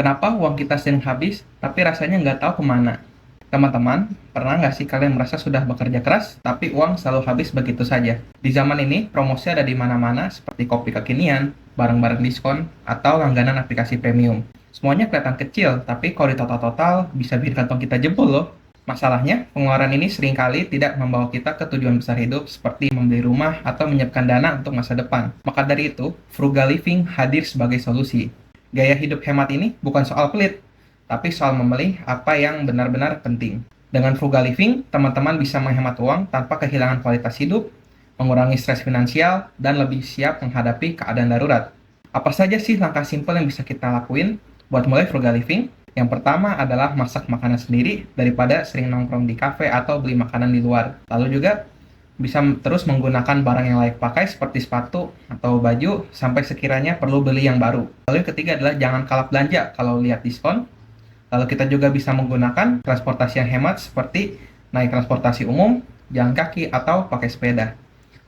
Kenapa uang kita sering habis, tapi rasanya nggak tahu kemana? Teman-teman, pernah nggak sih kalian merasa sudah bekerja keras, tapi uang selalu habis begitu saja? Di zaman ini, promosi ada di mana-mana seperti kopi kekinian, barang-barang diskon, atau langganan aplikasi premium. Semuanya kelihatan kecil, tapi kalau ditotal-total, bisa bikin kantong kita jebol loh. Masalahnya, pengeluaran ini seringkali tidak membawa kita ke tujuan besar hidup seperti membeli rumah atau menyiapkan dana untuk masa depan. Maka dari itu, frugal living hadir sebagai solusi. Gaya hidup hemat ini bukan soal pelit, tapi soal memilih apa yang benar-benar penting. Dengan frugal living, teman-teman bisa menghemat uang tanpa kehilangan kualitas hidup, mengurangi stres finansial, dan lebih siap menghadapi keadaan darurat. Apa saja sih langkah simpel yang bisa kita lakuin buat mulai frugal living? Yang pertama adalah masak makanan sendiri daripada sering nongkrong di kafe atau beli makanan di luar. Lalu juga bisa terus menggunakan barang yang layak pakai seperti sepatu atau baju sampai sekiranya perlu beli yang baru. Lalu yang ketiga adalah jangan kalap belanja kalau lihat diskon. Lalu kita juga bisa menggunakan transportasi yang hemat seperti naik transportasi umum, jalan kaki, atau pakai sepeda.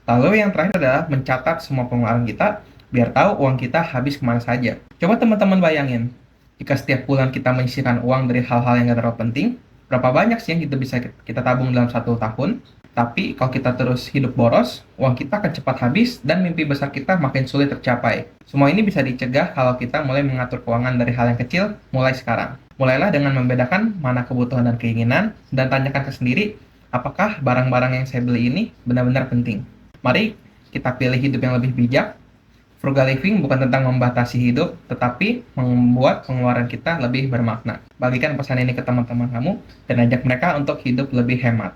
Lalu yang terakhir adalah mencatat semua pengeluaran kita biar tahu uang kita habis kemana saja. Coba teman-teman bayangin, jika setiap bulan kita menyisihkan uang dari hal-hal yang gak terlalu penting, berapa banyak sih yang kita bisa kita tabung dalam 1 tahun? Tapi kalau kita terus hidup boros, uang kita akan cepat habis dan mimpi besar kita makin sulit tercapai. Semua ini bisa dicegah kalau kita mulai mengatur keuangan dari hal yang kecil mulai sekarang. Mulailah dengan membedakan mana kebutuhan dan keinginan, dan tanyakan ke sendiri, apakah barang-barang yang saya beli ini benar-benar penting. Mari kita pilih hidup yang lebih bijak. Frugal living bukan tentang membatasi hidup, tetapi membuat pengeluaran kita lebih bermakna. Bagikan pesan ini ke teman-teman kamu, dan ajak mereka untuk hidup lebih hemat.